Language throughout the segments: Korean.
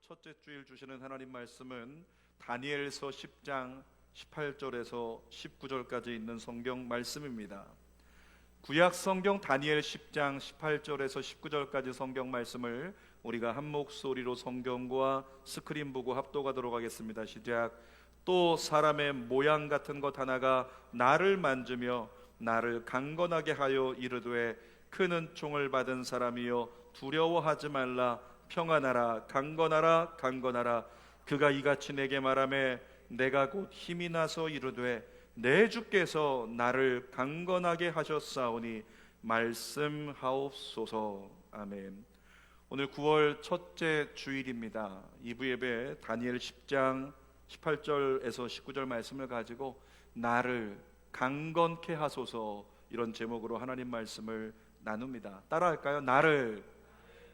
첫째 주일 주시는 하나님 말씀은 다니엘서 10장 18절에서 19절까지 있는 성경 말씀입니다. 구약 성경 다니엘 10장 18절에서 19절까지 성경 말씀을 우리가 한 목소리로 성경과 스크린 보고 합독하도록 하겠습니다. 시작. 또 사람의 모양 같은 것 하나가 나를 만지며 나를 강건하게 하여 이르되 큰 은총을 받은 사람이여 두려워하지 말라. 평안하라. 강건하라. 강건하라. 그가 이같이 내게 말하매 내가 곧 힘이 나서 이르되 내 주께서 나를 강건하게 하셨사오니 말씀하옵소서. 아멘. 오늘 9월 첫째 주일입니다. 2부 예배 다니엘 10장 18절에서 19절 말씀을 가지고 나를 강건케 하소서, 이런 제목으로 하나님 말씀을 나눕니다. 따라할까요? 나를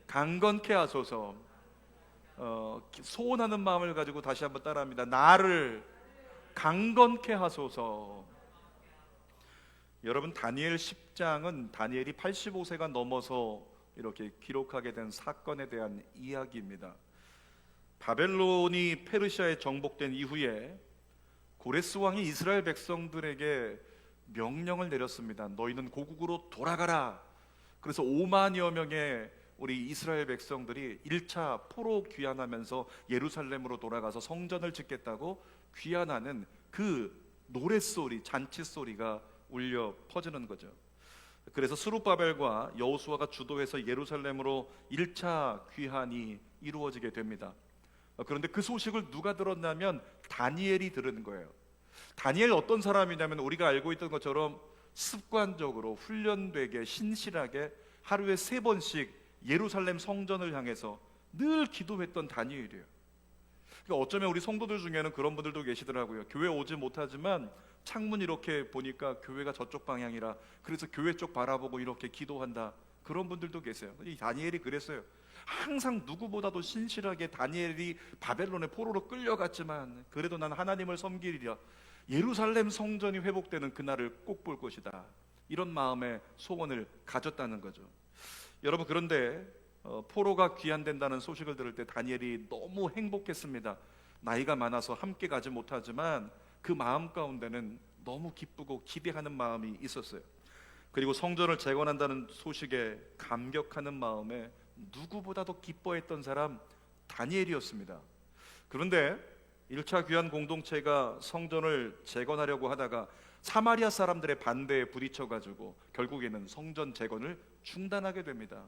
강건케 하소서. 소원하는 마음을 가지고 다시 한번 따라합니다. 나를 강건케 하소서. 여러분, 다니엘 10장은 다니엘이 85세가 넘어서 이렇게 기록하게 된 사건에 대한 이야기입니다. 바벨론이 페르시아에 정복된 이후에 고레스 왕이 이스라엘 백성들에게 명령을 내렸습니다. 너희는 고국으로 돌아가라. 그래서 5만여 명의 우리 이스라엘 백성들이 1차 포로 귀환하면서 예루살렘으로 돌아가서 성전을 짓겠다고 귀환하는 그 노랫소리, 잔치소리가 울려 퍼지는 거죠. 그래서 스룹바벨과 여호수아가 주도해서 예루살렘으로 1차 귀환이 이루어지게 됩니다. 그런데 그 소식을 누가 들었냐면 다니엘이 들은 거예요. 다니엘 어떤 사람이냐면 우리가 알고 있던 것처럼 습관적으로 훈련되게 신실하게 하루에 3번씩 예루살렘 성전을 향해서 늘 기도했던 다니엘이에요. 그러니까 어쩌면 우리 성도들 중에는 그런 분들도 계시더라고요. 교회 오지 못하지만 창문 이렇게 보니까 교회가 저쪽 방향이라 그래서 교회 쪽 바라보고 이렇게 기도한다, 그런 분들도 계세요. 이 다니엘이 그랬어요. 항상 누구보다도 신실하게 다니엘이 바벨론의 포로로 끌려갔지만 그래도 난 하나님을 섬기리라, 예루살렘 성전이 회복되는 그날을 꼭 볼 것이다, 이런 마음의 소원을 가졌다는 거죠. 여러분, 그런데 포로가 귀환된다는 소식을 들을 때 다니엘이 너무 행복했습니다. 나이가 많아서 함께 가지 못하지만 그 마음 가운데는 너무 기쁘고 기대하는 마음이 있었어요. 그리고 성전을 재건한다는 소식에 감격하는 마음에 누구보다도 기뻐했던 사람 다니엘이었습니다. 그런데 1차 귀환 공동체가 성전을 재건하려고 하다가 사마리아 사람들의 반대에 부딪혀가지고 결국에는 성전 재건을 중단하게 됩니다.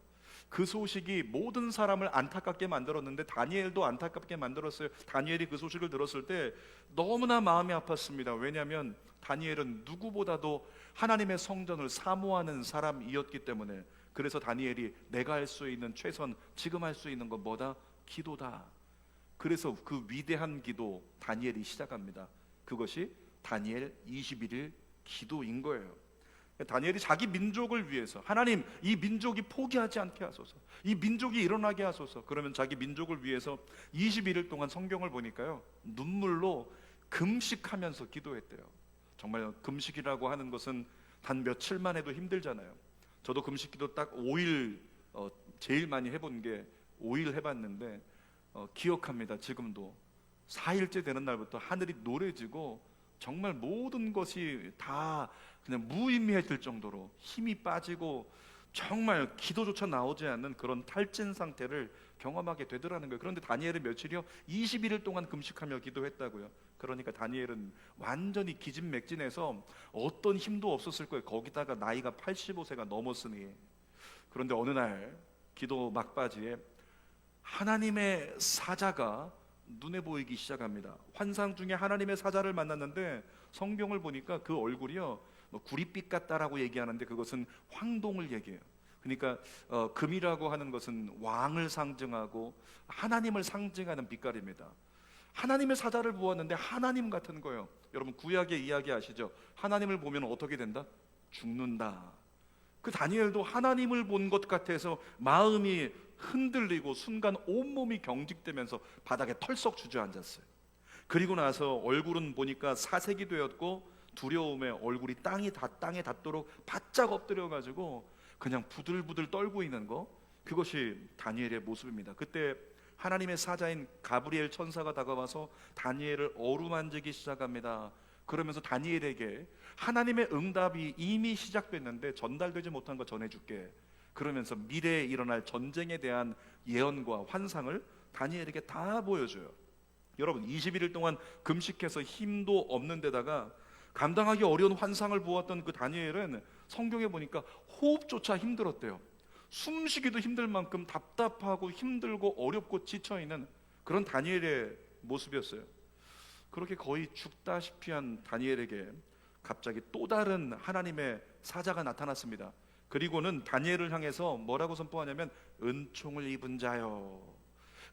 그 소식이 모든 사람을 안타깝게 만들었는데 다니엘도 안타깝게 만들었어요. 다니엘이 그 소식을 들었을 때 너무나 마음이 아팠습니다. 왜냐하면 다니엘은 누구보다도 하나님의 성전을 사모하는 사람이었기 때문에. 그래서 다니엘이 내가 할 수 있는 최선, 지금 할 수 있는 건 뭐다? 기도다. 그래서 그 위대한 기도 다니엘이 시작합니다. 그것이 다니엘 21일 기도인 거예요. 다니엘이 자기 민족을 위해서, 하나님 이 민족이 포기하지 않게 하소서, 이 민족이 일어나게 하소서. 그러면 자기 민족을 위해서 21일 동안 성경을 보니까요, 눈물로 금식하면서 기도했대요. 정말 금식이라고 하는 것은 단 며칠만 해도 힘들잖아요. 저도 금식기도 딱 5일 제일 많이 해본 게 5일 해봤는데 기억합니다. 지금도 4일째 되는 날부터 하늘이 노래지고 정말 모든 것이 다 그냥 무의미해질 정도로 힘이 빠지고 정말 기도조차 나오지 않는 그런 탈진 상태를 경험하게 되더라는 거예요. 그런데 다니엘은 며칠이요? 21일 동안 금식하며 기도했다고요. 그러니까 다니엘은 완전히 기진맥진해서 어떤 힘도 없었을 거예요. 거기다가 나이가 85세가 넘었으니. 그런데 어느 날 기도 막바지에 하나님의 사자가 눈에 보이기 시작합니다. 환상 중에 하나님의 사자를 만났는데 성경을 보니까 그 얼굴이요, 구릿빛 같다라고 얘기하는데 그것은 황동을 얘기해요. 그러니까 금이라고 하는 것은 왕을 상징하고 하나님을 상징하는 빛깔입니다. 하나님의 사자를 보았는데 하나님 같은 거예요. 여러분, 구약의 이야기 아시죠? 하나님을 보면 어떻게 된다? 죽는다. 그 다니엘도 하나님을 본 것 같아서 마음이 흔들리고 순간 온몸이 경직되면서 바닥에 털썩 주저앉았어요. 그리고 나서 얼굴은 보니까 사색이 되었고 두려움에 얼굴이 땅에 닿도록 바짝 엎드려가지고 그냥 부들부들 떨고 있는 거, 그것이 다니엘의 모습입니다. 그때 하나님의 사자인 가브리엘 천사가 다가와서 다니엘을 어루만지기 시작합니다. 그러면서 다니엘에게 하나님의 응답이 이미 시작됐는데 전달되지 못한 거 전해줄게. 그러면서 미래에 일어날 전쟁에 대한 예언과 환상을 다니엘에게 다 보여줘요. 여러분, 21일 동안 금식해서 힘도 없는 데다가 감당하기 어려운 환상을 보았던 그 다니엘은 성경에 보니까 호흡조차 힘들었대요. 숨쉬기도 힘들 만큼 답답하고 힘들고 어렵고 지쳐있는 그런 다니엘의 모습이었어요. 그렇게 거의 죽다시피 한 다니엘에게 갑자기 또 다른 하나님의 사자가 나타났습니다. 그리고는 다니엘을 향해서 뭐라고 선포하냐면 은총을 입은 자여,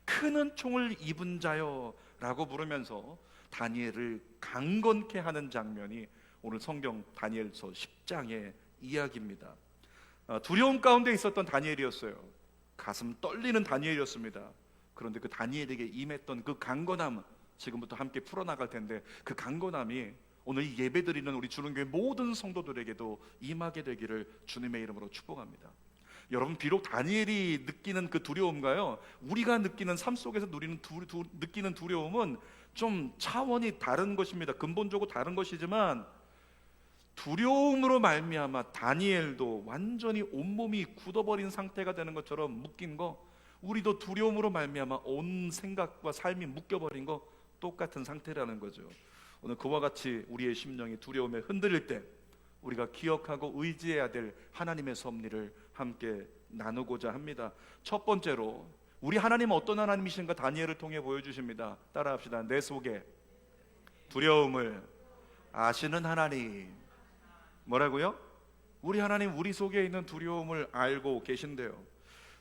큰 은총을 입은 자여 라고 부르면서 다니엘을 강건케 하는 장면이 오늘 성경 다니엘서 10장의 이야기입니다. 두려움 가운데 있었던 다니엘이었어요. 가슴 떨리는 다니엘이었습니다. 그런데 그 다니엘에게 임했던 그 강건함, 지금부터 함께 풀어나갈 텐데 그 강건함이 오늘 이 예배드리는 우리 주는교회 모든 성도들에게도 임하게 되기를 주님의 이름으로 축복합니다. 여러분, 비록 다니엘이 느끼는 그 두려움과요, 우리가 느끼는 삶 속에서 느끼는 두려움은 좀 차원이 다른 것입니다. 근본적으로 다른 것이지만 두려움으로 말미암아 다니엘도 완전히 온몸이 굳어버린 상태가 되는 것처럼 묶인 거, 우리도 두려움으로 말미암아 온 생각과 삶이 묶여버린 거 똑같은 상태라는 거죠. 오늘 그와 같이 우리의 심령이 두려움에 흔들릴 때 우리가 기억하고 의지해야 될 하나님의 섭리를 함께 나누고자 합니다. 첫 번째로 우리 하나님은 어떤 하나님이신가 다니엘을 통해 보여주십니다. 따라합시다. 내 속에 두려움을 아시는 하나님. 뭐라고요? 우리 하나님, 우리 속에 있는 두려움을 알고 계신대요.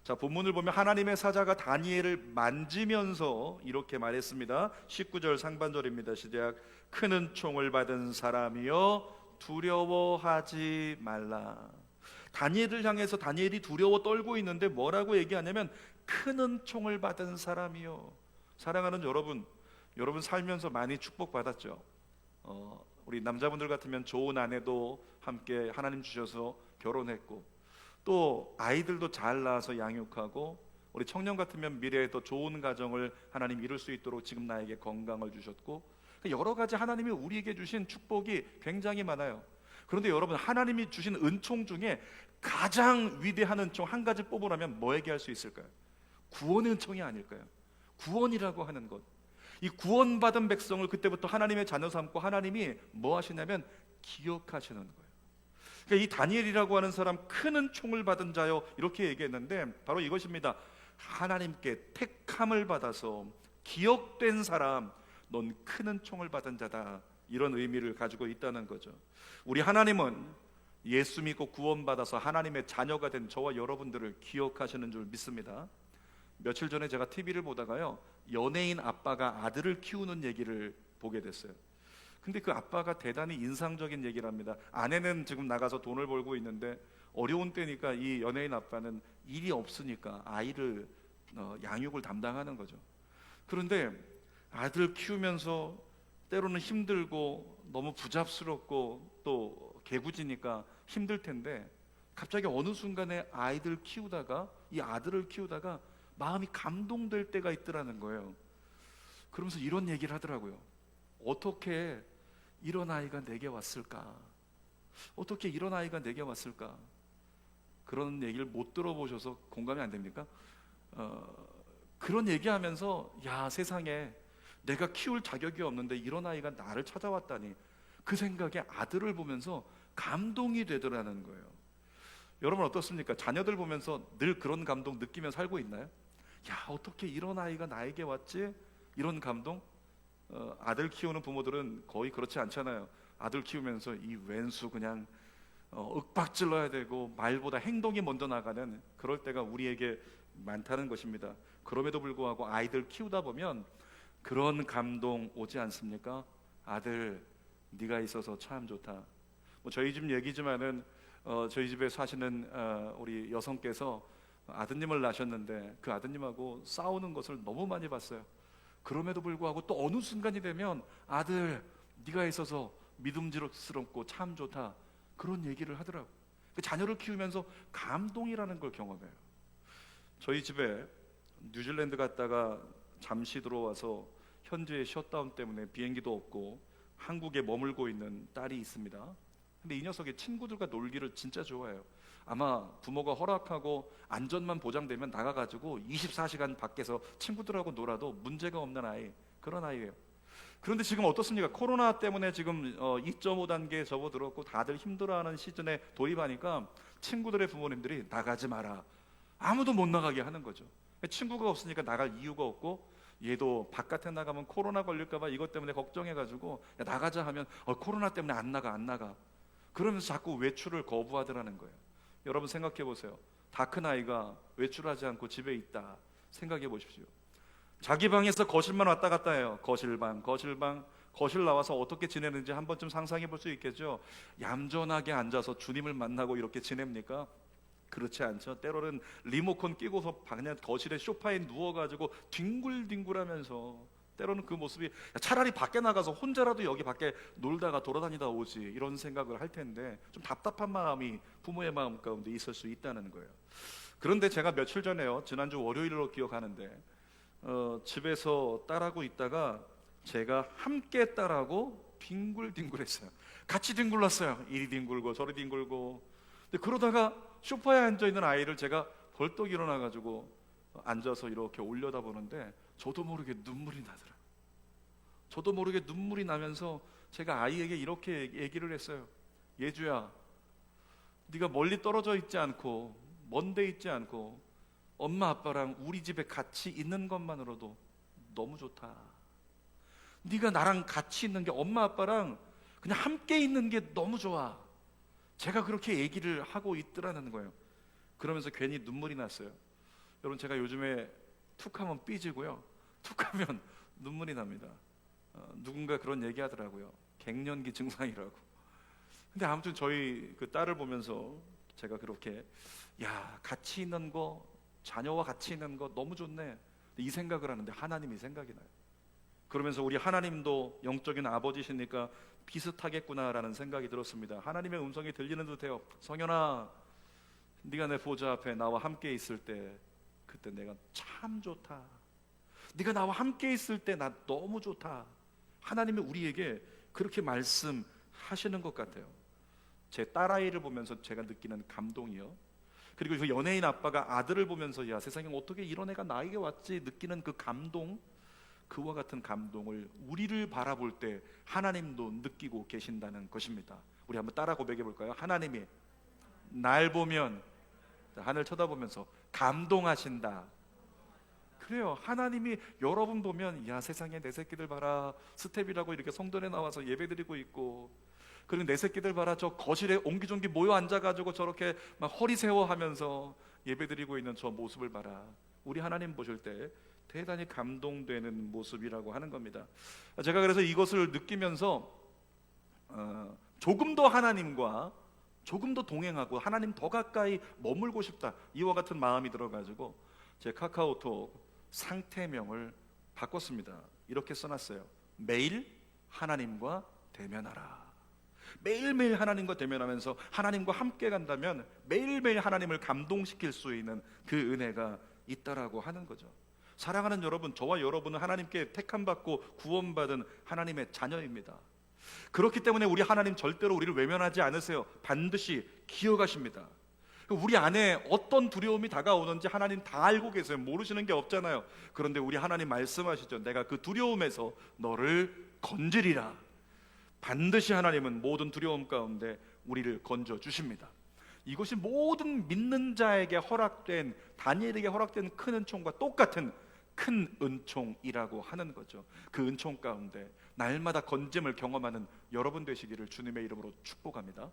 자, 본문을 보면 하나님의 사자가 다니엘을 만지면서 이렇게 말했습니다. 19절 상반절입니다. 시작. 큰 은총을 받은 사람이여 두려워하지 말라. 다니엘을 향해서 다니엘이 두려워 떨고 있는데 뭐라고 얘기하냐면 큰 은총을 받은 사람이요. 사랑하는 여러분, 여러분 살면서 많이 축복받았죠. 우리 남자분들 같으면 좋은 아내도 함께 하나님 주셔서 결혼했고, 또 아이들도 잘 낳아서 양육하고, 우리 청년 같으면 미래에 더 좋은 가정을 하나님 이룰 수 있도록 지금 나에게 건강을 주셨고, 여러 가지 하나님이 우리에게 주신 축복이 굉장히 많아요. 그런데 여러분, 하나님이 주신 은총 중에 가장 위대한 은총 한 가지 뽑으라면 뭐 얘기할 수 있을까요? 구원의 은총이 아닐까요? 구원이라고 하는 것, 이 구원받은 백성을 그때부터 하나님의 자녀 삼고 하나님이 뭐 하시냐면 기억하시는 거예요. 그러니까 이 다니엘이라고 하는 사람, 큰 은총을 받은 자요, 이렇게 얘기했는데 바로 이것입니다. 하나님께 택함을 받아서 기억된 사람, 넌 큰 은총을 받은 자다, 이런 의미를 가지고 있다는 거죠. 우리 하나님은 예수 믿고 구원받아서 하나님의 자녀가 된 저와 여러분들을 기억하시는 줄 믿습니다. 며칠 전에 제가 TV를 보다가요, 연예인 아빠가 아들을 키우는 얘기를 보게 됐어요. 근데 그 아빠가 대단히 인상적인 얘기를 합니다. 아내는 지금 나가서 돈을 벌고 있는데 어려운 때니까 이 연예인 아빠는 일이 없으니까 아이를 양육을 담당하는 거죠. 그런데 아들 키우면서 때로는 힘들고 너무 부잡스럽고 또 개구지니까 힘들 텐데 갑자기 어느 순간에 이 아들을 키우다가 마음이 감동될 때가 있더라는 거예요. 그러면서 이런 얘기를 하더라고요. 어떻게 이런 아이가 내게 왔을까? 어떻게 이런 아이가 내게 왔을까? 그런 얘기를 못 들어보셔서 공감이 안 됩니까? 그런 얘기하면서 야, 세상에 내가 키울 자격이 없는데 이런 아이가 나를 찾아왔다니, 그 생각에 아들을 보면서 감동이 되더라는 거예요. 여러분 어떻습니까? 자녀들 보면서 늘 그런 감동 느끼며 살고 있나요? 야, 어떻게 이런 아이가 나에게 왔지? 이런 감동? 아들 키우는 부모들은 거의 그렇지 않잖아요. 아들 키우면서 이 왼수 그냥 윽박질러야 되고 말보다 행동이 먼저 나가는 그럴 때가 우리에게 많다는 것입니다. 그럼에도 불구하고 아이들 키우다 보면 그런 감동 오지 않습니까? 아들, 네가 있어서 참 좋다. 저희 집 얘기지만은 저희 집에 사시는 우리 여성께서 아드님을 낳으셨는데 그 아드님하고 싸우는 것을 너무 많이 봤어요. 그럼에도 불구하고 또 어느 순간이 되면 아들, 네가 있어서 믿음직스럽고 참 좋다, 그런 얘기를 하더라고요. 자녀를 키우면서 감동이라는 걸 경험해요. 저희 집에 뉴질랜드 갔다가 잠시 들어와서 현지의 셧다운 때문에 비행기도 없고 한국에 머물고 있는 딸이 있습니다. 근데 이 녀석이 친구들과 놀기를 진짜 좋아해요. 아마 부모가 허락하고 안전만 보장되면 나가가지고 24시간 밖에서 친구들하고 놀아도 문제가 없는 아이, 그런 아이예요. 그런데 지금 어떻습니까? 코로나 때문에 지금 2.5단계에 접어들었고 다들 힘들어하는 시즌에 돌입하니까 친구들의 부모님들이 나가지 마라, 아무도 못 나가게 하는 거죠. 친구가 없으니까 나갈 이유가 없고, 얘도 바깥에 나가면 코로나 걸릴까봐 이것 때문에 걱정해가지고 야, 나가자 하면 코로나 때문에 안 나가 그러면서 자꾸 외출을 거부하더라는 거예요. 여러분 생각해 보세요. 다 큰 아이가 외출하지 않고 집에 있다 생각해 보십시오. 자기 방에서 거실만 왔다 갔다 해요. 거실 나와서 어떻게 지내는지 한 번쯤 상상해 볼 수 있겠죠. 얌전하게 앉아서 주님을 만나고 이렇게 지냅니까? 그렇지 않죠. 때로는 리모컨 끼고서 그냥 거실에 소파에 누워가지고 뒹굴뒹굴하면서, 때로는 그 모습이 차라리 밖에 나가서 혼자라도 여기 밖에 놀다가 돌아다니다 오지, 이런 생각을 할 텐데 좀 답답한 마음이 부모의 마음 가운데 있을 수 있다는 거예요. 그런데 제가 며칠 전에요, 지난주 월요일로 기억하는데 집에서 딸하고 있다가 제가 함께 딸하고 뒹굴뒹굴했어요. 같이 뒹굴렀어요. 이리 뒹굴고 저리 뒹굴고. 근데 그러다가 소파에 앉아있는 아이를 제가 벌떡 일어나가지고 앉아서 이렇게 올려다보는데 저도 모르게 눈물이 나더라고요. 저도 모르게 눈물이 나면서 제가 아이에게 이렇게 얘기를 했어요. 예주야, 네가 멀리 떨어져 있지 않고 먼 데 있지 않고 엄마 아빠랑 우리 집에 같이 있는 것만으로도 너무 좋다. 네가 나랑 같이 있는 게, 엄마 아빠랑 그냥 함께 있는 게 너무 좋아. 제가 그렇게 얘기를 하고 있더라는 거예요. 그러면서 괜히 눈물이 났어요. 여러분, 제가 요즘에 툭하면 삐지고요, 툭하면 눈물이 납니다. 누군가 그런 얘기 하더라고요. 갱년기 증상이라고. 근데 아무튼 저희 그 딸을 보면서 제가 그렇게, 야, 같이 있는 거, 자녀와 같이 있는 거 너무 좋네, 이 생각을 하는데 하나님이 생각이 나요. 그러면서 우리 하나님도 영적인 아버지시니까 비슷하겠구나라는 생각이 들었습니다. 하나님의 음성이 들리는 듯해요. 성현아, 네가 내 보좌 앞에 나와 함께 있을 때 그때 내가 참 좋다. 네가 나와 함께 있을 때 나 너무 좋다. 하나님이 우리에게 그렇게 말씀하시는 것 같아요. 제 딸아이를 보면서 제가 느끼는 감동이요, 그리고 그 연예인 아빠가 아들을 보면서 야, 세상에 어떻게 이런 애가 나에게 왔지 느끼는 그 감동, 그와 같은 감동을 우리를 바라볼 때 하나님도 느끼고 계신다는 것입니다. 우리 한번 따라 고백해 볼까요? 하나님이 날 보면, 하늘 쳐다보면서 감동하신다. 그래요. 하나님이 여러분 보면, 야, 세상에 내 새끼들 봐라, 스텝이라고 이렇게 성전에 나와서 예배드리고 있고, 그리고 내 새끼들 봐라, 저 거실에 옹기종기 모여 앉아가지고 저렇게 막 허리 세워 하면서 예배드리고 있는 저 모습을 봐라. 우리 하나님 보실 때 대단히 감동되는 모습이라고 하는 겁니다. 제가 그래서 이것을 느끼면서 조금 더 하나님과 조금 더 동행하고 하나님 더 가까이 머물고 싶다, 이와 같은 마음이 들어가지고 제 카카오톡 상태명을 바꿨습니다. 이렇게 써놨어요. 매일 하나님과 대면하라. 매일매일 하나님과 대면하면서 하나님과 함께 간다면 매일매일 하나님을 감동시킬 수 있는 그 은혜가 있다라고 하는 거죠. 사랑하는 여러분, 저와 여러분은 하나님께 택함받고 구원받은 하나님의 자녀입니다. 그렇기 때문에 우리 하나님 절대로 우리를 외면하지 않으세요. 반드시 기억하십니다. 우리 안에 어떤 두려움이 다가오는지 하나님 다 알고 계세요. 모르시는 게 없잖아요. 그런데 우리 하나님 말씀하시죠. 내가 그 두려움에서 너를 건지리라. 반드시 하나님은 모든 두려움 가운데 우리를 건져 주십니다. 이것이 모든 믿는 자에게 허락된, 다니엘에게 허락된 큰 은총과 똑같은 큰 은총이라고 하는 거죠. 그 은총 가운데 날마다 건짐을 경험하는 여러분 되시기를 주님의 이름으로 축복합니다.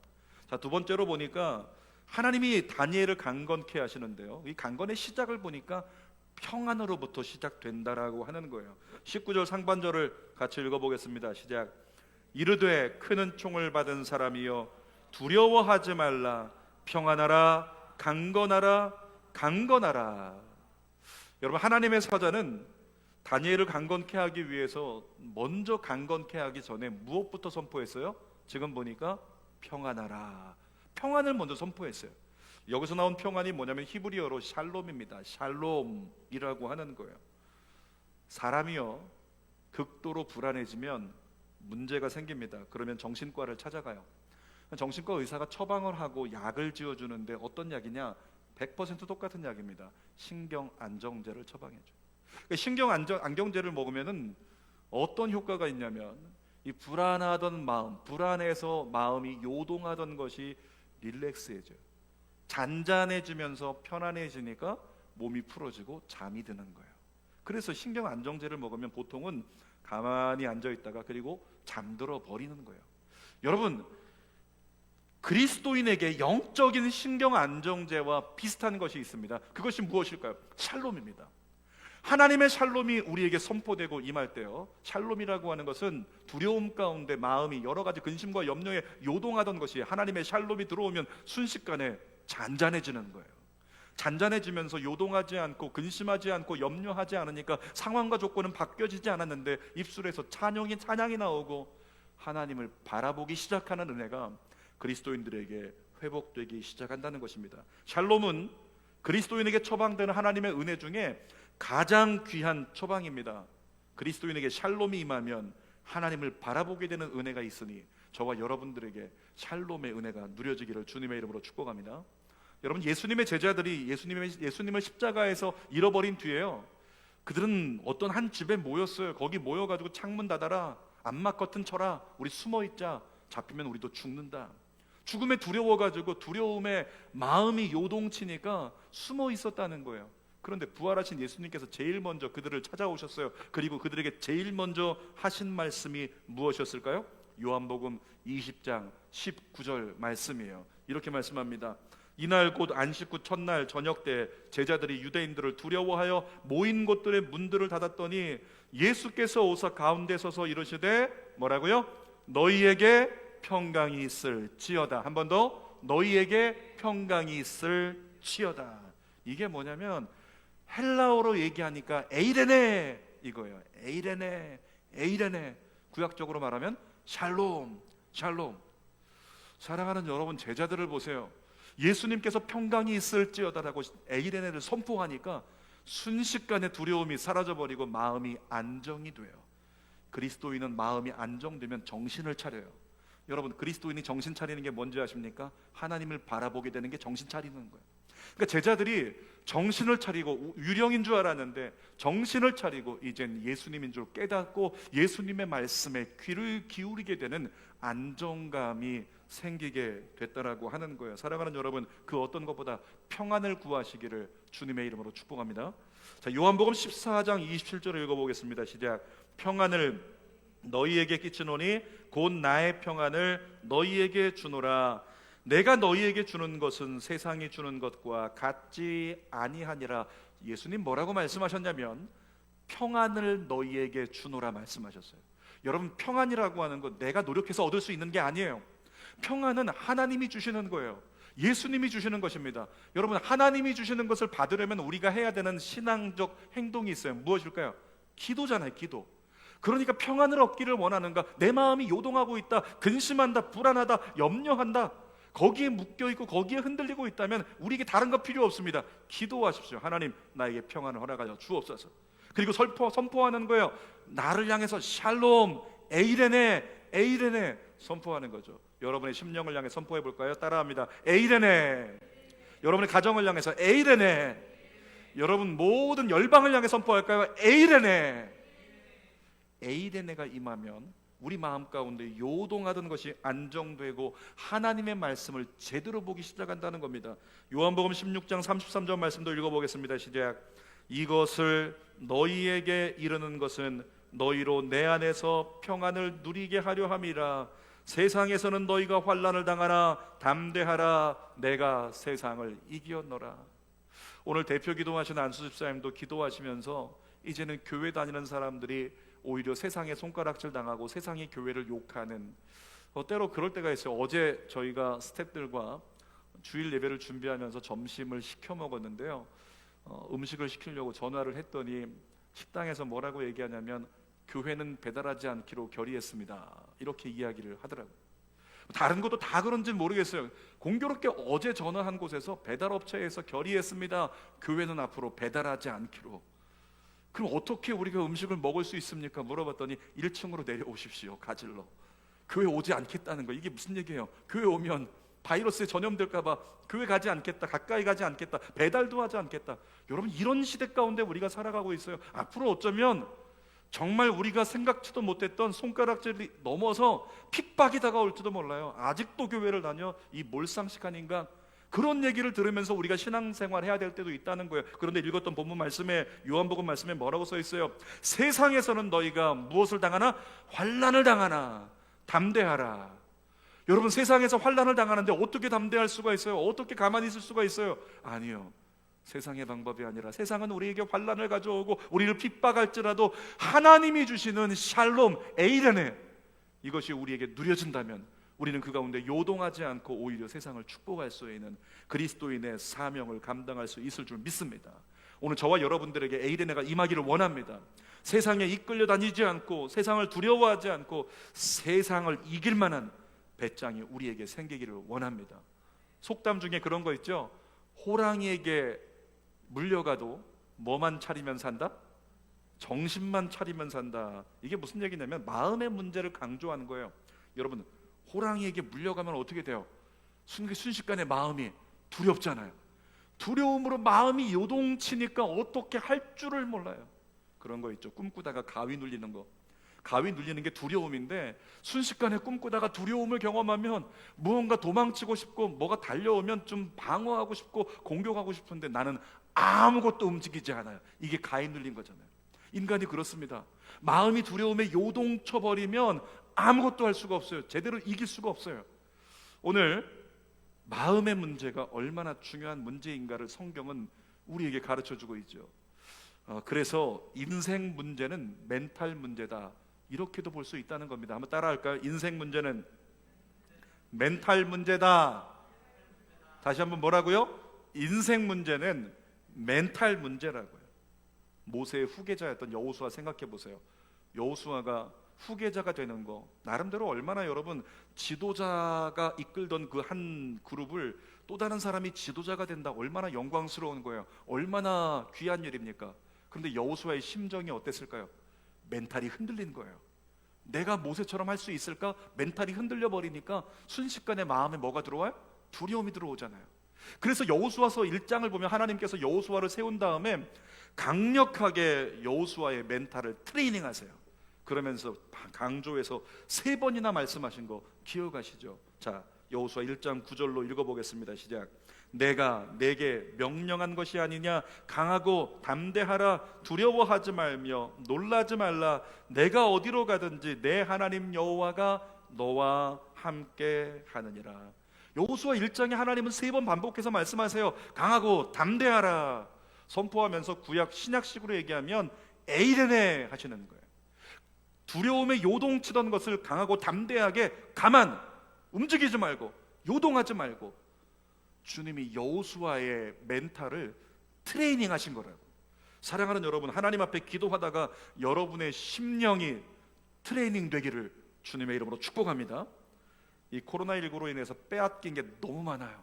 자, 두 번째로 보니까 하나님이 다니엘을 강건케 하시는데요, 이 강건의 시작을 보니까 평안으로부터 시작된다라고 하는 거예요. 19절 상반절을 같이 읽어보겠습니다. 시작. 이르되 큰 은총을 받은 사람이여 두려워하지 말라. 평안하라. 강건하라. 강건하라. 여러분, 하나님의 사자는 다니엘을 강건케 하기 위해서 먼저 강건케 하기 전에 무엇부터 선포했어요? 지금 보니까 평안하라. 평안을 먼저 선포했어요. 여기서 나온 평안이 뭐냐면 히브리어로 샬롬입니다. 샬롬이라고 하는 거예요. 사람이요 극도로 불안해지면 문제가 생깁니다. 그러면 정신과를 찾아가요. 정신과 의사가 처방을 하고 약을 지어주는데 어떤 약이냐? 100% 똑같은 약입니다. 신경 안정제를 처방해줘요. 신경 안정제를 먹으면은 어떤 효과가 있냐면 이 불안하던 마음, 불안해서 마음이 요동하던 것이 릴렉스해져요. 잔잔해지면서 편안해지니까 몸이 풀어지고 잠이 드는 거예요. 그래서 신경 안정제를 먹으면 보통은 가만히 앉아 있다가 그리고 잠들어 버리는 거예요. 여러분, 그리스도인에게 영적인 신경 안정제와 비슷한 것이 있습니다. 그것이 무엇일까요? 샬롬입니다. 하나님의 샬롬이 우리에게 선포되고 임할 때요, 샬롬이라고 하는 것은 두려움 가운데 마음이 여러 가지 근심과 염려에 요동하던 것이 하나님의 샬롬이 들어오면 순식간에 잔잔해지는 거예요. 잔잔해지면서 요동하지 않고 근심하지 않고 염려하지 않으니까 상황과 조건은 바뀌어지지 않았는데 입술에서 찬양이 나오고 하나님을 바라보기 시작하는 은혜가 그리스도인들에게 회복되기 시작한다는 것입니다. 샬롬은 그리스도인에게 처방되는 하나님의 은혜 중에 가장 귀한 처방입니다. 그리스도인에게 샬롬이 임하면 하나님을 바라보게 되는 은혜가 있으니 저와 여러분들에게 샬롬의 은혜가 누려지기를 주님의 이름으로 축복합니다. 여러분, 예수님의 제자들이 예수님을 십자가에서 잃어버린 뒤에요, 그들은 어떤 한 집에 모였어요. 거기 모여가지고 창문 닫아라, 암막 커튼 쳐라, 우리 숨어 있자, 잡히면 우리도 죽는다. 죽음에 두려워가지고 두려움에 마음이 요동치니까 숨어 있었다는 거예요. 그런데 부활하신 예수님께서 제일 먼저 그들을 찾아오셨어요. 그리고 그들에게 제일 먼저 하신 말씀이 무엇이었을까요? 요한복음 20장 19절 말씀이에요. 이렇게 말씀합니다. 이날 곧 안식 후 첫날 저녁 때 제자들이 유대인들을 두려워하여 모인 곳들의 문들을 닫았더니 예수께서 오사 가운데 서서 이르시되 뭐라고요? 너희에게 평강이 있을지어다. 한 번 더, 너희에게 평강이 있을지어다. 이게 뭐냐면 헬라어로 얘기하니까 에이레네 이거예요. 에이레네. 구약적으로 말하면 샬롬. 사랑하는 여러분, 제자들을 보세요. 예수님께서 평강이 있을지어다라고 에이레네를 선포하니까 순식간에 두려움이 사라져버리고 마음이 안정이 돼요. 그리스도인은 마음이 안정되면 정신을 차려요. 여러분, 그리스도인이 정신 차리는 게 뭔지 아십니까? 하나님을 바라보게 되는 게 정신 차리는 거예요. 그러니까 제자들이 정신을 차리고 유령인 줄 알았는데 정신을 차리고 이젠 예수님인 줄 깨닫고 예수님의 말씀에 귀를 기울이게 되는 안정감이 생기게 됐다라고 하는 거예요. 사랑하는 여러분, 그 어떤 것보다 평안을 구하시기를 주님의 이름으로 축복합니다. 자, 요한복음 14장 27절을 읽어보겠습니다. 시작. 평안을 너희에게 끼치노니 곧 나의 평안을 너희에게 주노라. 내가 너희에게 주는 것은 세상이 주는 것과 같지 아니하니라. 예수님 뭐라고 말씀하셨냐면 평안을 너희에게 주노라 말씀하셨어요. 여러분, 평안이라고 하는 것 내가 노력해서 얻을 수 있는 게 아니에요. 평안은 하나님이 주시는 거예요. 예수님이 주시는 것입니다. 여러분, 하나님이 주시는 것을 받으려면 우리가 해야 되는 신앙적 행동이 있어요. 무엇일까요? 기도잖아요. 기도. 그러니까 평안을 얻기를 원하는가? 내 마음이 요동하고 있다, 근심한다, 불안하다, 염려한다, 거기에 묶여있고 거기에 흔들리고 있다면 우리에게 다른 거 필요 없습니다. 기도하십시오. 하나님, 나에게 평안을 허락하여 주옵소서. 그리고 선포하는 거예요. 나를 향해서 샬롬, 에이레네 선포하는 거죠. 여러분의 심령을 향해 선포해 볼까요? 따라합니다. 에이레네. 여러분의 가정을 향해서 에이레네. 여러분 모든 열방을 향해 선포할까요? 에이레네가 임하면 우리 마음 가운데 요동하던 것이 안정되고 하나님의 말씀을 제대로 보기 시작한다는 겁니다. 요한복음 16장 33절 말씀도 읽어보겠습니다. 시작. 이것을 너희에게 이르는 것은 너희로 내 안에서 평안을 누리게 하려 함이라. 세상에서는 너희가 환난을 당하나 담대하라. 내가 세상을 이기었노라. 오늘 대표 기도하시는 안수 집사님도 기도하시면서 이제는 교회 다니는 사람들이 오히려 세상에 손가락질 당하고 세상이 교회를 욕하는, 때로 그럴 때가 있어요. 어제 저희가 스태프들과 주일 예배를 준비하면서 점심을 시켜 먹었는데요, 음식을 시키려고 전화를 했더니 식당에서 뭐라고 얘기하냐면 교회는 배달하지 않기로 결의했습니다, 이렇게 이야기를 하더라고요. 다른 것도 다 그런지 모르겠어요. 공교롭게 어제 전화한 곳에서 배달업체에서 결의했습니다. 교회는 앞으로 배달하지 않기로. 그럼 어떻게 우리가 음식을 먹을 수 있습니까? 물어봤더니 1층으로 내려오십시오. 가질러. 교회 오지 않겠다는 거. 이게 무슨 얘기예요? 교회 오면 바이러스에 전염될까 봐 교회 가지 않겠다, 가까이 가지 않겠다, 배달도 하지 않겠다. 여러분, 이런 시대 가운데 우리가 살아가고 있어요. 앞으로 어쩌면 정말 우리가 생각지도 못했던 손가락질이 넘어서 핍박이 다가올지도 몰라요. 아직도 교회를 다녀? 이 몰상식한 인간. 그런 얘기를 들으면서 우리가 신앙생활 해야 될 때도 있다는 거예요. 그런데 읽었던 본문 말씀에, 요한복음 말씀에 뭐라고 써 있어요? 세상에서는 너희가 무엇을 당하나? 환난을 당하나 담대하라. 여러분, 세상에서 환난을 당하는데 어떻게 담대할 수가 있어요? 어떻게 가만히 있을 수가 있어요? 아니요, 세상의 방법이 아니라, 세상은 우리에게 환난을 가져오고 우리를 핍박할지라도 하나님이 주시는 샬롬, 에이레네, 이것이 우리에게 누려진다면 우리는 그 가운데 요동하지 않고 오히려 세상을 축복할 수 있는 그리스도인의 사명을 감당할 수 있을 줄 믿습니다. 오늘 저와 여러분들에게 에이레네가 임하기를 원합니다. 세상에 이끌려 다니지 않고 세상을 두려워하지 않고 세상을 이길 만한 배짱이 우리에게 생기기를 원합니다. 속담 중에 그런 거 있죠? 호랑이에게 물려가도 뭐만 차리면 산다? 정신만 차리면 산다. 이게 무슨 얘기냐면 마음의 문제를 강조하는 거예요. 여러분, 호랑이에게 물려가면 어떻게 돼요? 순식간에 마음이 두렵잖아요. 두려움으로 마음이 요동치니까 어떻게 할 줄을 몰라요. 그런 거 있죠. 꿈꾸다가 가위 눌리는 거. 가위 눌리는 게 두려움인데 순식간에 꿈꾸다가 두려움을 경험하면 무언가 도망치고 싶고 뭐가 달려오면 좀 방어하고 싶고 공격하고 싶은데 나는 아무것도 움직이지 않아요. 이게 가위 눌린 거잖아요. 인간이 그렇습니다. 마음이 두려움에 요동쳐 버리면 아무것도 할 수가 없어요. 제대로 이길 수가 없어요. 오늘 마음의 문제가 얼마나 중요한 문제인가를 성경은 우리에게 가르쳐주고 있죠. 그래서 인생 문제는 멘탈 문제다, 이렇게도 볼 수 있다는 겁니다. 한번 따라할까요? 인생 문제는 멘탈 문제다. 다시 한번 뭐라고요? 인생 문제는 멘탈 문제라고요. 모세의 후계자였던 여호수아 생각해 보세요. 여호수아가 후계자가 되는 거, 나름대로 얼마나 여러분, 지도자가 이끌던 그 한 그룹을 또 다른 사람이 지도자가 된다, 얼마나 영광스러운 거예요. 얼마나 귀한 일입니까? 그런데 여호수아의 심정이 어땠을까요? 멘탈이 흔들린 거예요. 내가 모세처럼 할 수 있을까? 멘탈이 흔들려 버리니까 순식간에 마음에 뭐가 들어와요? 두려움이 들어오잖아요. 그래서 여호수아서 1장을 보면 하나님께서 여호수아를 세운 다음에 강력하게 여호수아의 멘탈을 트레이닝하세요. 그러면서 강조해서 3번이나 말씀하신 거 기억하시죠? 자, 여호수아 1장 9절로 읽어보겠습니다. 시작. 내가 내게 명령한 것이 아니냐? 강하고 담대하라. 두려워하지 말며 놀라지 말라. 내가 어디로 가든지 내 하나님 여호와가 너와 함께 하느니라. 여호수아 1장에 하나님은 3번 반복해서 말씀하세요. 강하고 담대하라. 선포하면서 구약 신약식으로 얘기하면 에이레네 하시는 거예요. 두려움에 요동치던 것을 강하고 담대하게 가만, 움직이지 말고 요동하지 말고, 주님이 여호수아의 멘탈을 트레이닝 하신 거라고. 사랑하는 여러분, 하나님 앞에 기도하다가 여러분의 심령이 트레이닝 되기를 주님의 이름으로 축복합니다. 이 코로나19로 인해서 빼앗긴 게 너무 많아요.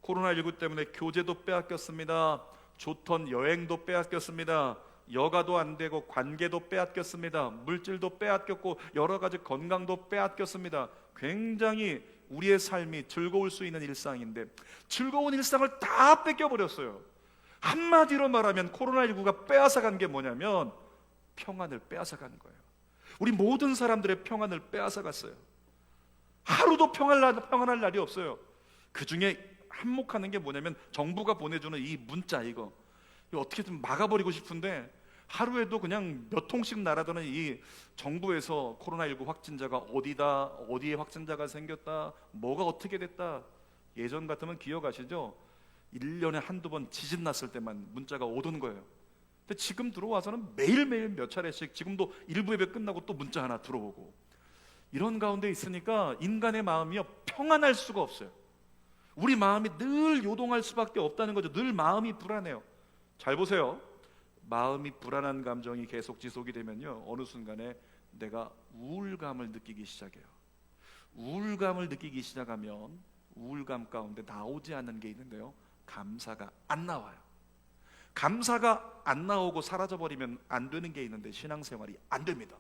코로나19 때문에 교제도 빼앗겼습니다. 좋던 여행도 빼앗겼습니다. 여가도 안 되고 관계도 빼앗겼습니다. 물질도 빼앗겼고 여러 가지 건강도 빼앗겼습니다. 굉장히 우리의 삶이 즐거울 수 있는 일상인데 즐거운 일상을 다 뺏겨버렸어요. 한마디로 말하면 코로나19가 빼앗아간 게 뭐냐면 평안을 빼앗아간 거예요. 우리 모든 사람들의 평안을 빼앗아갔어요. 하루도 평안할 날이 없어요. 그 중에 한몫하는 게 뭐냐면 정부가 보내주는 이 문자, 이거 어떻게든 막아버리고 싶은데 하루에도 그냥 몇 통씩 날아드는 이 정부에서 코로나19 확진자가 어디다, 어디에 확진자가 생겼다, 뭐가 어떻게 됐다. 예전 같으면 기억하시죠? 1년에 한두 번 지진 났을 때만 문자가 오던 거예요. 근데 지금 들어와서는 매일매일 몇 차례씩, 지금도 일부 예배 끝나고 또 문자 하나 들어오고, 이런 가운데 있으니까 인간의 마음이요, 평안할 수가 없어요. 우리 마음이 늘 요동할 수밖에 없다는 거죠. 늘 마음이 불안해요. 잘 보세요. 마음이 불안한 감정이 계속 지속이 되면요, 어느 순간에 내가 우울감을 느끼기 시작해요. 우울감을 느끼기 시작하면 우울감 가운데 나오지 않는 게 있는데요, 감사가 안 나와요. 감사가 안 나오고 사라져버리면 안 되는 게 있는데 신앙생활이 안 됩니다.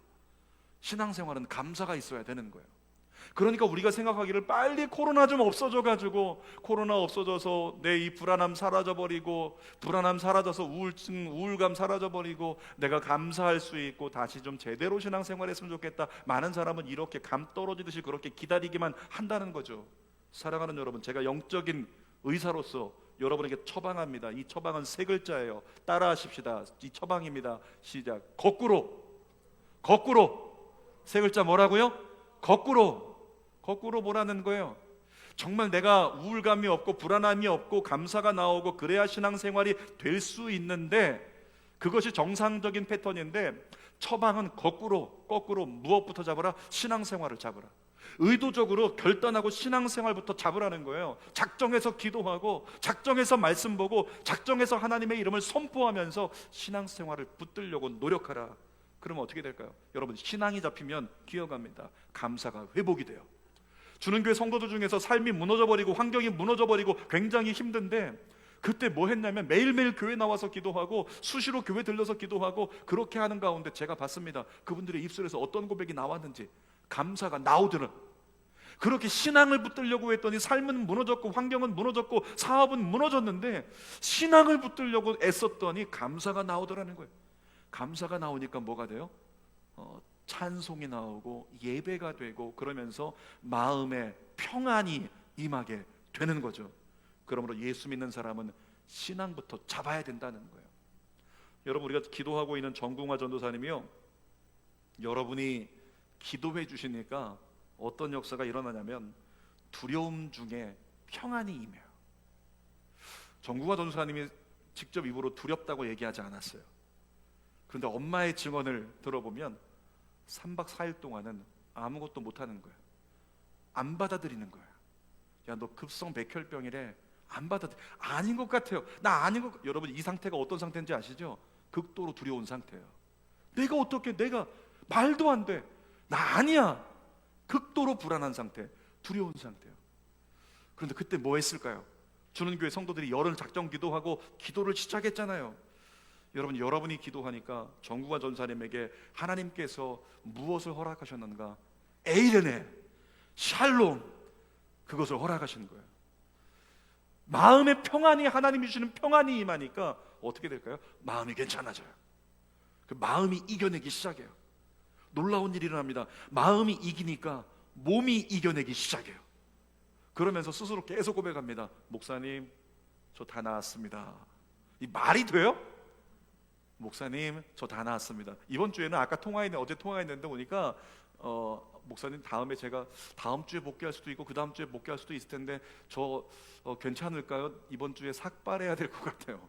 신앙생활은 감사가 있어야 되는 거예요. 그러니까 우리가 생각하기를 빨리 코로나 좀 없어져가지고, 코로나 없어져서 내 이 불안함 사라져버리고, 불안함 사라져서 우울증, 우울감 사라져버리고 내가 감사할 수 있고 다시 좀 제대로 신앙생활했으면 좋겠다. 많은 사람은 이렇게 감 떨어지듯이 그렇게 기다리기만 한다는 거죠. 사랑하는 여러분, 제가 영적인 의사로서 여러분에게 처방합니다. 이 처방은 세 글자예요. 따라하십시다. 이 처방입니다. 시작. 거꾸로. 세 글자 뭐라고요? 거꾸로 보라는 거예요. 정말 내가 우울감이 없고 불안함이 없고 감사가 나오고 그래야 신앙생활이 될 수 있는데, 그것이 정상적인 패턴인데, 처방은 거꾸로 무엇부터 잡으라? 신앙생활을 잡으라. 의도적으로 결단하고 신앙생활부터 잡으라는 거예요. 작정해서 기도하고, 작정해서 말씀 보고, 작정해서 하나님의 이름을 선포하면서 신앙생활을 붙들려고 노력하라. 그러면 어떻게 될까요? 여러분, 신앙이 잡히면 기억합니다. 감사가 회복이 돼요. 주는 교회 성도들 중에서 삶이 무너져버리고 환경이 무너져버리고 굉장히 힘든데, 그때 뭐 했냐면 매일매일 교회 나와서 기도하고 수시로 교회 들려서 기도하고, 그렇게 하는 가운데 제가 봤습니다. 그분들의 입술에서 어떤 고백이 나왔는지, 감사가 나오더라. 그렇게 신앙을 붙들려고 했더니 삶은 무너졌고 환경은 무너졌고 사업은 무너졌는데, 신앙을 붙들려고 애썼더니 감사가 나오더라는 거예요. 감사가 나오니까 뭐가 돼요? 찬송이 나오고 예배가 되고, 그러면서 마음에 평안이 임하게 되는 거죠. 그러므로 예수 믿는 사람은 신앙부터 잡아야 된다는 거예요. 여러분, 우리가 기도하고 있는 정궁화 전도사님이요, 여러분이 기도해 주시니까 어떤 역사가 일어나냐면 두려움 중에 평안이 임해요. 정궁화 전도사님이 직접 입으로 두렵다고 얘기하지 않았어요. 그런데 엄마의 증언을 들어보면 3박 4일 동안은 아무것도 못하는 거예요. 안 받아들이는 거예요. 야, 너 급성 백혈병이래. 안 받아들여. 아닌 것 같아요. 나 아닌 것. 여러분, 이 상태가 어떤 상태인지 아시죠? 극도로 두려운 상태예요. 내가 어떻게, 내가 말도 안 돼. 나 아니야. 극도로 불안한 상태, 두려운 상태예요. 그런데 그때 뭐 했을까요? 주는 교회 성도들이 열흘 작정 기도하고 기도를 시작했잖아요. 여러분, 여러분이 기도하니까 정궁화 전사님에게 하나님께서 무엇을 허락하셨는가? 에이레네, 샬롬, 그것을 허락하신 거예요. 마음의 평안이, 하나님이 주시는 평안이 임하니까 어떻게 될까요? 마음이 괜찮아져요. 그 마음이 이겨내기 시작해요. 놀라운 일이 일어납니다. 마음이 이기니까 몸이 이겨내기 시작해요. 그러면서 스스로 계속 고백합니다. 목사님, 저 다 나았습니다. 이 말이 돼요? 목사님, 저 다 나았습니다. 이번 주에는 아까 통화했는데, 어제 통화했는데 보니까 목사님, 다음에 제가 다음 주에 복귀할 수도 있고 그 다음 주에 복귀할 수도 있을 텐데 저 괜찮을까요? 이번 주에 삭발해야 될 것 같아요.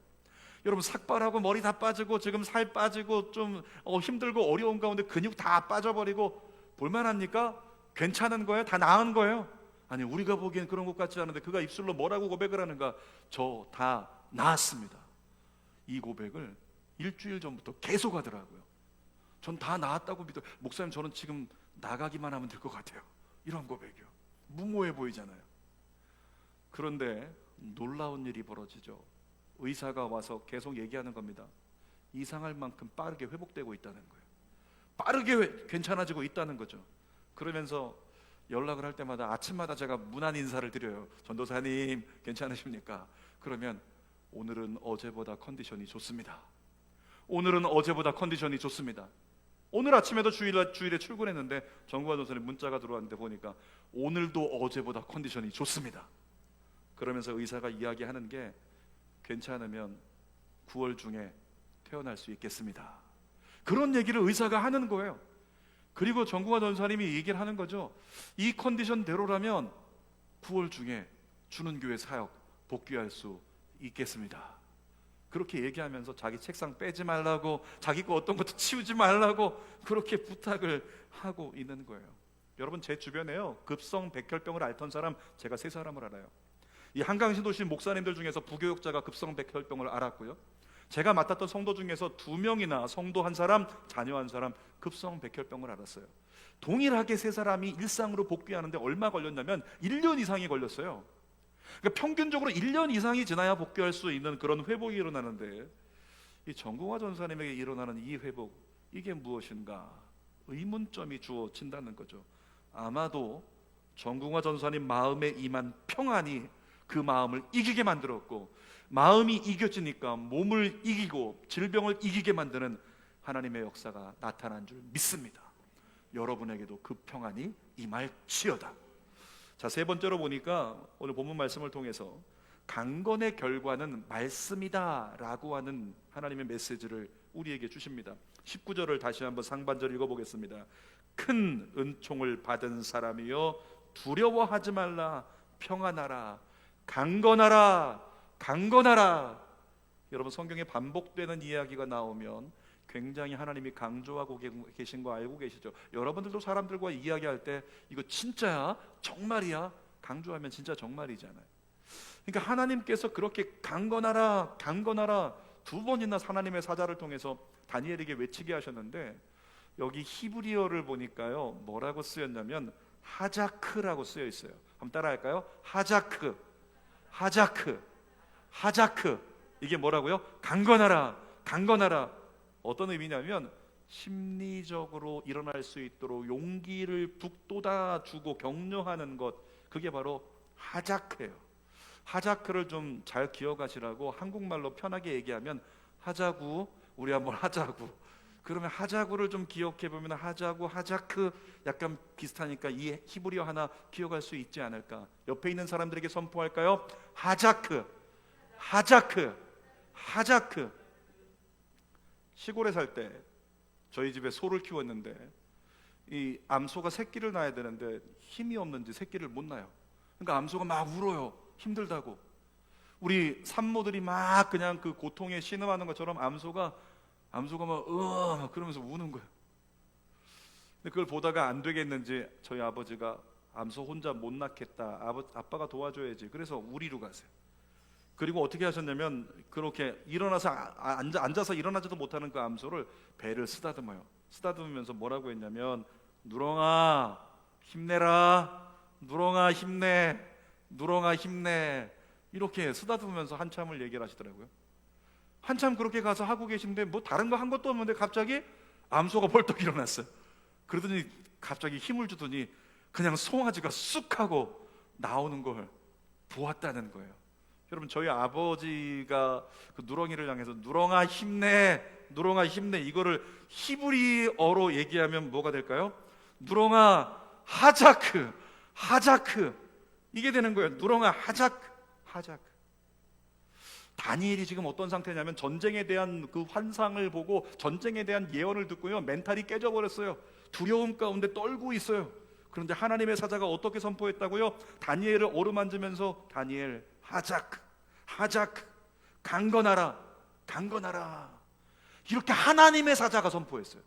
여러분, 삭발하고 머리 다 빠지고 지금 살 빠지고 좀 힘들고 어려운 가운데 근육 다 빠져버리고 볼만합니까? 괜찮은 거예요? 다 나은 거예요? 아니, 우리가 보기엔 그런 것 같지 않은데 그가 입술로 뭐라고 고백을 하는가? 저 다 나았습니다. 이 고백을 일주일 전부터 계속 하더라고요. 전 다 나았다고 믿어요. 목사님, 저는 지금 나가기만 하면 될 것 같아요. 이런 고백이요. 무모해 보이잖아요. 그런데 놀라운 일이 벌어지죠. 의사가 와서 계속 얘기하는 겁니다. 이상할 만큼 빠르게 회복되고 있다는 거예요. 빠르게 괜찮아지고 있다는 거죠. 그러면서 연락을 할 때마다 아침마다 제가 문안 인사를 드려요. 전도사님, 괜찮으십니까? 그러면 오늘은 어제보다 컨디션이 좋습니다. 오늘은 어제보다 컨디션이 좋습니다. 오늘 아침에도 주일에 출근했는데 정구화 전도사님 문자가 들어왔는데 보니까 오늘도 어제보다 컨디션이 좋습니다. 그러면서 의사가 이야기하는 게, 괜찮으면 9월 중에 태어날 수 있겠습니다. 그런 얘기를 의사가 하는 거예요. 그리고 정궁화 전사님이 얘기를 하는 거죠. 이 컨디션대로라면 9월 중에 주는 교회 사역 복귀할 수 있겠습니다. 그렇게 얘기하면서 자기 책상 빼지 말라고, 자기 거 어떤 것도 치우지 말라고 그렇게 부탁을 하고 있는 거예요. 여러분, 제 주변에요, 급성 백혈병을 앓던 사람 제가 3사람을 알아요. 이 한강신도시 목사님들 중에서 부교육자가 급성 백혈병을 앓았고요, 제가 맡았던 성도 중에서 2명이나 성도 1사람, 자녀 1사람 급성백혈병을 앓았어요. 동일하게 세 사람이 일상으로 복귀하는데 얼마 걸렸냐면 1년 이상이 걸렸어요. 그러니까 평균적으로 1년 이상이 지나야 복귀할 수 있는 그런 회복이 일어나는데, 이 정궁화 전사님에게 일어나는 이 회복, 이게 무엇인가 의문점이 주어진다는 거죠. 아마도 정궁화 전사님 마음에 임한 평안이 그 마음을 이기게 만들었고, 마음이 이겨지니까 몸을 이기고 질병을 이기게 만드는 하나님의 역사가 나타난 줄 믿습니다. 여러분에게도 그 평안이 임할지어다. 자, 세 번째로 보니까 오늘 본문 말씀을 통해서 강건의 결과는 말씀이다 라고 하는 하나님의 메시지를 우리에게 주십니다. 19절을 다시 한번 상반절 읽어보겠습니다. 큰 은총을 받은 사람이여 두려워하지 말라. 평안하라. 강건하라. 강건하라. 여러분, 성경에 반복되는 이야기가 나오면 굉장히 하나님이 강조하고 계신 거 알고 계시죠? 여러분들도 사람들과 이야기할 때 이거 진짜야? 정말이야? 강조하면 진짜 정말이잖아요. 그러니까 하나님께서 그렇게 강건하라, 강건하라 두 번이나 하나님의 사자를 통해서 다니엘에게 외치게 하셨는데, 여기 히브리어를 보니까요 뭐라고 쓰였냐면 하자크라고 쓰여 있어요. 한번 따라할까요? 하자크, 하자크, 하자크. 이게 뭐라고요? 강건하라, 강건하라. 어떤 의미냐면 심리적으로 일어날 수 있도록 용기를 북돋아 주고 격려하는 것, 그게 바로 하자크예요. 하자크를 좀 잘 기억하시라고 한국말로 편하게 얘기하면 하자구, 우리 한번 하자구. 그러면 하자구를 좀 기억해 보면 하자구, 하자크 약간 비슷하니까 이 히브리어 하나 기억할 수 있지 않을까? 옆에 있는 사람들에게 선포할까요? 하자크, 하자크, 하자크. 시골에 살 때 저희 집에 소를 키웠는데 이 암소가 새끼를 낳아야 되는데 힘이 없는지 새끼를 못 낳아요. 그러니까 암소가 막 울어요. 힘들다고. 우리 산모들이 막 그냥 그 고통에 신음하는 것처럼 암소가 막 그러면서 우는 거예요. 근데 그걸 보다가 안 되겠는지 저희 아버지가 암소 혼자 못 낳겠다. 아빠가 도와줘야지. 그래서 우리로 가세요. 그리고 어떻게 하셨냐면 그렇게 일어나서 앉아서 일어나지도 못하는 그 암소를 배를 쓰다듬어요. 쓰다듬으면서 뭐라고 했냐면 누렁아 힘내라, 누렁아 힘내, 누렁아 힘내, 이렇게 쓰다듬으면서 한참을 얘기를 하시더라고요. 한참 그렇게 가서 하고 계신데 뭐 다른 거 한 것도 없는데 갑자기 암소가 벌떡 일어났어요. 그러더니 갑자기 힘을 주더니 그냥 송아지가 쑥 하고 나오는 걸 보았다는 거예요. 여러분, 저희 아버지가 그 누렁이를 향해서 누렁아 힘내, 누렁아 힘내, 이거를 히브리어로 얘기하면 뭐가 될까요? 누렁아 하자크, 하자크, 이게 되는 거예요. 누렁아 하자크, 하자크. 다니엘이 지금 어떤 상태냐면 전쟁에 대한 그 환상을 보고 전쟁에 대한 예언을 듣고요 멘탈이 깨져버렸어요. 두려움 가운데 떨고 있어요. 그런데 하나님의 사자가 어떻게 선포했다고요? 다니엘을 어루만지면서 다니엘 하자크, 하자크, 강건하라, 강건하라, 이렇게 하나님의 사자가 선포했어요.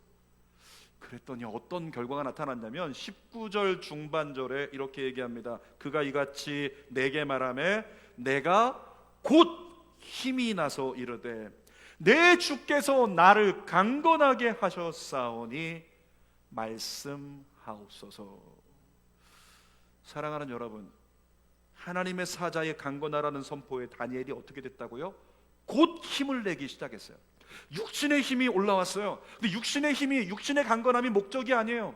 그랬더니 어떤 결과가 나타났냐면 19절 중반절에 이렇게 얘기합니다. 그가 이같이 내게 말하매 내가 곧 힘이 나서 이르되 내 주께서 나를 강건하게 하셨사오니 말씀하옵소서. 사랑하는 여러분, 하나님의 사자의 강건하라는 선포에 다니엘이 어떻게 됐다고요? 곧 힘을 내기 시작했어요. 육신의 힘이 올라왔어요. 근데 육신의 힘이, 육신의 강건함이 목적이 아니에요.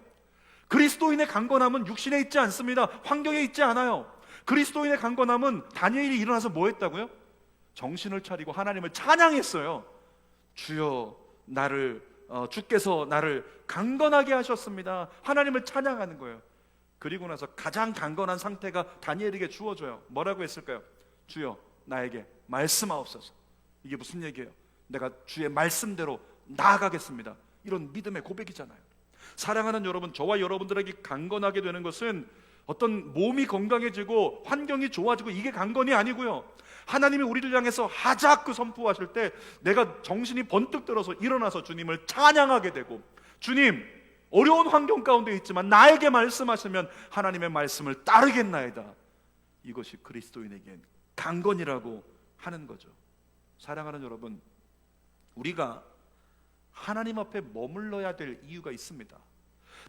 그리스도인의 강건함은 육신에 있지 않습니다. 환경에 있지 않아요. 그리스도인의 강건함은 다니엘이 일어나서 뭐 했다고요? 정신을 차리고 하나님을 찬양했어요. 주여 주께서 나를 강건하게 하셨습니다. 하나님을 찬양하는 거예요. 그리고 나서 가장 강건한 상태가 다니엘에게 주어져요. 뭐라고 했을까요? 주여 나에게 말씀하옵소서. 이게 무슨 얘기예요? 내가 주의 말씀대로 나아가겠습니다. 이런 믿음의 고백이잖아요. 사랑하는 여러분, 저와 여러분들에게 강건하게 되는 것은 어떤 몸이 건강해지고 환경이 좋아지고 이게 강건이 아니고요, 하나님이 우리를 향해서 하자크 선포하실 때 내가 정신이 번뜩 들어서 일어나서 주님을 찬양하게 되고, 주님 어려운 환경 가운데 있지만 나에게 말씀하시면 하나님의 말씀을 따르겠나이다. 이것이 그리스도인에겐 강건이라고 하는 거죠. 사랑하는 여러분, 우리가 하나님 앞에 머물러야 될 이유가 있습니다.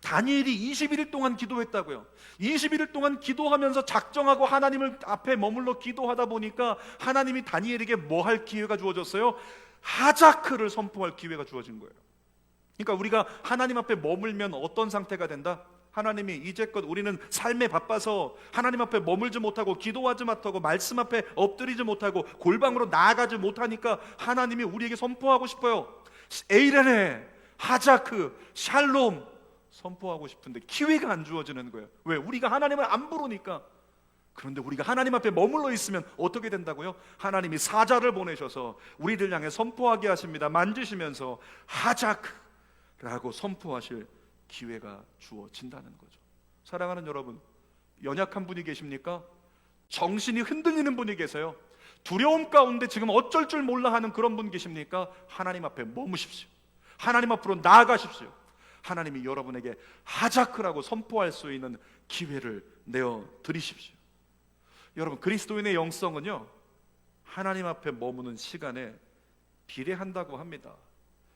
다니엘이 21일 동안 기도했다고요. 21일 동안 기도하면서 작정하고 하나님을 앞에 머물러 기도하다 보니까 하나님이 다니엘에게 뭐 할 기회가 주어졌어요? 하자크를 선포할 기회가 주어진 거예요. 그러니까 우리가 하나님 앞에 머물면 어떤 상태가 된다? 하나님이 이제껏 우리는 삶에 바빠서 하나님 앞에 머물지 못하고 기도하지 못하고 말씀 앞에 엎드리지 못하고 골방으로 나아가지 못하니까 하나님이 우리에게 선포하고 싶어요. 에이레네, 하자크, 샬롬 선포하고 싶은데 기회가 안 주어지는 거예요. 왜? 우리가 하나님을 안 부르니까. 그런데 우리가 하나님 앞에 머물러 있으면 어떻게 된다고요? 하나님이 사자를 보내셔서 우리들 향해 선포하게 하십니다. 만지시면서 하자크라고 선포하실 기회가 주어진다는 거죠. 사랑하는 여러분, 연약한 분이 계십니까? 정신이 흔들리는 분이 계세요? 두려움 가운데 지금 어쩔 줄 몰라 하는 그런 분 계십니까? 하나님 앞에 머무십시오. 하나님 앞으로 나아가십시오. 하나님이 여러분에게 하자크라고 선포할 수 있는 기회를 내어 드리십시오. 여러분, 그리스도인의 영성은요, 하나님 앞에 머무는 시간에 비례한다고 합니다.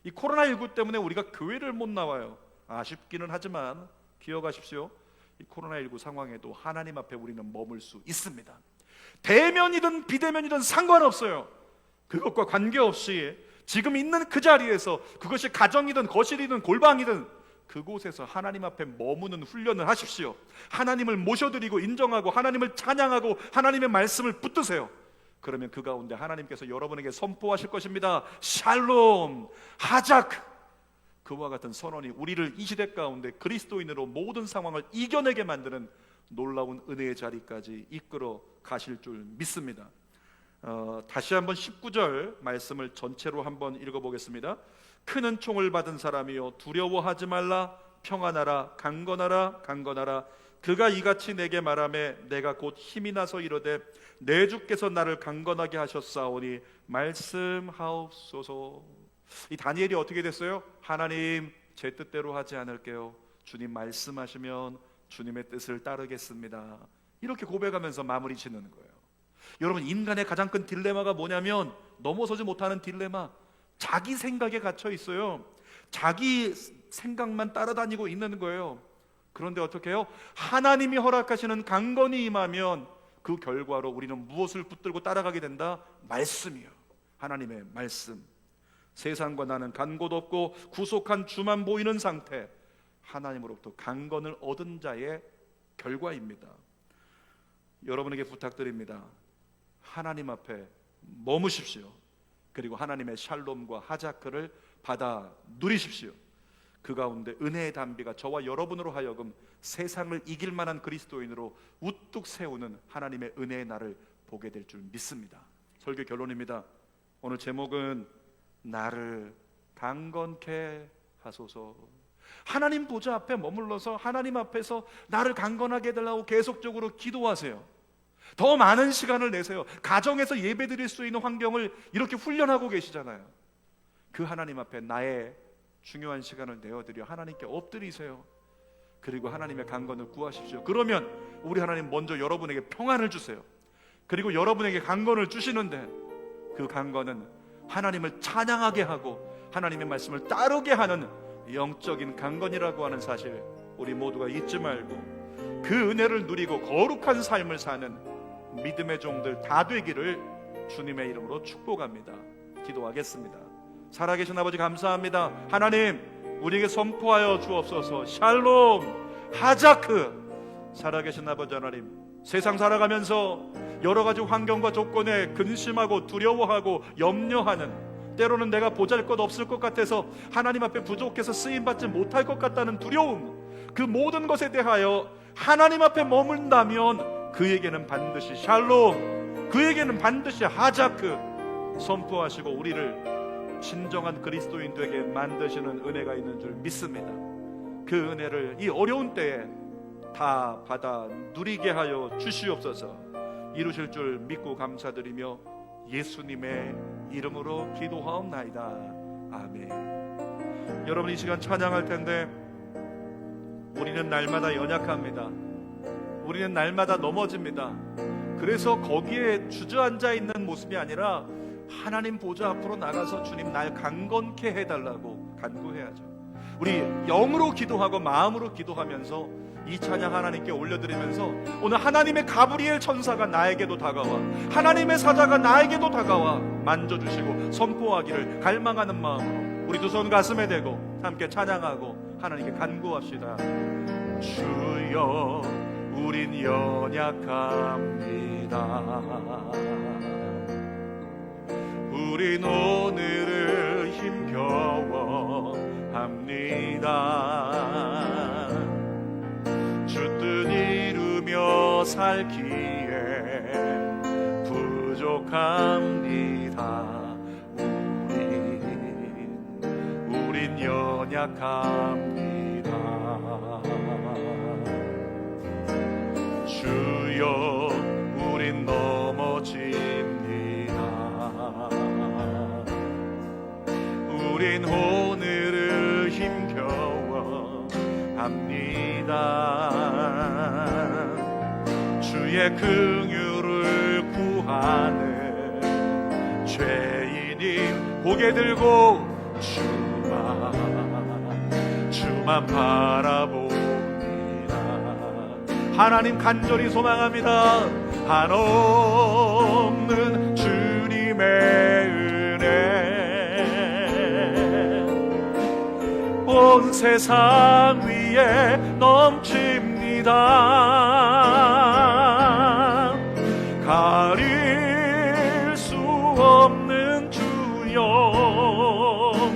이 코로나19 때문에 우리가 교회를 못 나와요. 아쉽기는 하지만 기억하십시오. 이 코로나19 상황에도 하나님 앞에 우리는 머물 수 있습니다. 대면이든 비대면이든 상관없어요. 그것과 관계없이 지금 있는 그 자리에서, 그것이 가정이든 거실이든 골방이든 그곳에서 하나님 앞에 머무는 훈련을 하십시오. 하나님을 모셔드리고 인정하고 하나님을 찬양하고 하나님의 말씀을 붙드세요. 그러면 그 가운데 하나님께서 여러분에게 선포하실 것입니다. 샬롬, 하자크. 그와 같은 선언이 우리를 이 시대 가운데 그리스도인으로 모든 상황을 이겨내게 만드는 놀라운 은혜의 자리까지 이끌어 가실 줄 믿습니다. 다시 한번 19절 말씀을 전체로 한번 읽어보겠습니다. 큰 은총을 받은 사람이여 두려워하지 말라. 평안하라. 강건하라. 강건하라. 그가 이같이 내게 말하매 내가 곧 힘이 나서 이르되 내 주께서 나를 강건하게 하셨사오니 말씀하옵소서. 이 다니엘이 어떻게 됐어요? 하나님, 제 뜻대로 하지 않을게요. 주님 말씀하시면 주님의 뜻을 따르겠습니다. 이렇게 고백하면서 마무리 짓는 거예요. 여러분, 인간의 가장 큰 딜레마가 뭐냐면 넘어서지 못하는 딜레마, 자기 생각에 갇혀 있어요. 자기 생각만 따라다니고 있는 거예요. 그런데 어떻게 해요? 하나님이 허락하시는 강건이 임하면 그 결과로 우리는 무엇을 붙들고 따라가게 된다? 말씀이요. 하나님의 말씀. 세상과 나는 간 곳 없고 구속한 주만 보이는 상태, 하나님으로부터 강건을 얻은 자의 결과입니다. 여러분에게 부탁드립니다. 하나님 앞에 머무십시오. 그리고 하나님의 샬롬과 하자크를 받아 누리십시오. 그 가운데 은혜의 담비가 저와 여러분으로 하여금 세상을 이길 만한 그리스도인으로 우뚝 세우는 하나님의 은혜의 날을 보게 될 줄 믿습니다. 설교 결론입니다. 오늘 제목은 나를 강건케 하소서. 하나님 보좌 앞에 머물러서 하나님 앞에서 나를 강건하게 해달라고 계속적으로 기도하세요. 더 많은 시간을 내세요. 가정에서 예배드릴 수 있는 환경을 이렇게 훈련하고 계시잖아요. 그 하나님 앞에 나의 중요한 시간을 내어드려 하나님께 엎드리세요. 그리고 하나님의 강건을 구하십시오. 그러면 우리 하나님 먼저 여러분에게 평안을 주세요. 그리고 여러분에게 강건을 주시는데 그 강건은 하나님을 찬양하게 하고 하나님의 말씀을 따르게 하는 영적인 강건이라고 하는 사실, 우리 모두가 잊지 말고 그 은혜를 누리고 거룩한 삶을 사는 믿음의 종들 다 되기를 주님의 이름으로 축복합니다. 기도하겠습니다. 살아계신 아버지 감사합니다. 하나님, 우리에게 선포하여 주옵소서. 샬롬, 하자크. 살아계신 아버지 하나님, 세상 살아가면서 여러 가지 환경과 조건에 근심하고 두려워하고 염려하는, 때로는 내가 보잘것 없을 것 같아서 하나님 앞에 부족해서 쓰임받지 못할 것 같다는 두려움, 그 모든 것에 대하여 하나님 앞에 머문다면 그에게는 반드시 샬롬, 그에게는 반드시 하자크 선포하시고 우리를 진정한 그리스도인 되게 만드시는 은혜가 있는 줄 믿습니다. 그 은혜를 이 어려운 때에 다 받아 누리게 하여 주시옵소서. 이루실 줄 믿고 감사드리며 예수님의 이름으로 기도하옵나이다. 아멘. 여러분, 이 시간 찬양할 텐데 우리는 날마다 연약합니다. 우리는 날마다 넘어집니다. 그래서 거기에 주저앉아 있는 모습이 아니라 하나님 보좌 앞으로 나가서 주님 날 강건케 해달라고 간구해야죠. 우리 영으로 기도하고 마음으로 기도하면서 이 찬양 하나님께 올려드리면서 오늘 하나님의 가브리엘 천사가 나에게도 다가와 하나님의 사자가 나에게도 다가와 만져주시고 선포하기를 갈망하는 마음으로 우리 두 손 가슴에 대고 함께 찬양하고 하나님께 간구합시다. 주여 우린 연약합니다. 우린 오늘을 힘겨워합니다. 주 뜻 이루며 살기에 부족합니다. 우린 연약합니다. 주여 우린 넘어집니다. 우린 오늘을 힘겨워합니다. 주의 긍휼을 구하는 죄인인 고개 들고 주만 바라봅니다. 하나님 간절히 소망합니다. 한없는 주님의 은혜 온 세상 위에 넘칩니다. 가릴 수 없는 주 영광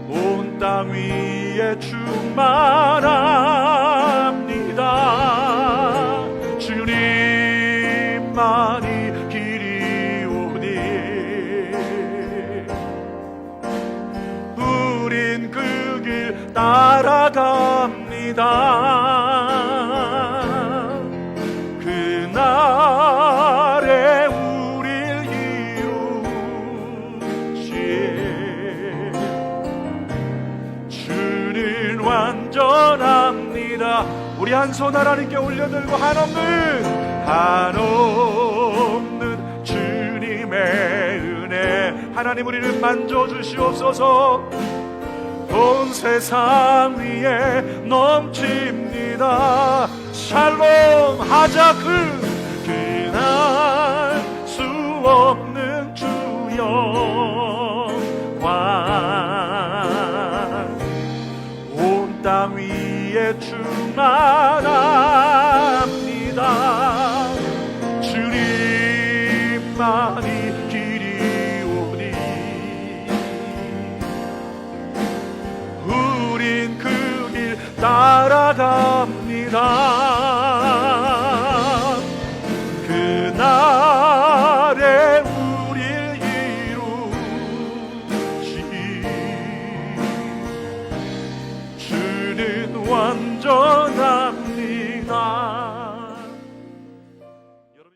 온 땅 위에 충만합니다. 주님만이 길이오니 우린 그 길 따라갑니다. 그날에 우릴 이루실 주는 완전합니다. 우리 한 손 하나님께 올려들고 한없는 주님의 은혜 하나님 우리를 만져주시옵소서. 온 세상 위에 넘칩니다. 샬롬 하자 그날 수 없는 주 영광 온 땅 위에 충만합니다. 주님만이 길이오니 우린 그 길 따라갑니다. 그날에 우릴 이루시 주는 완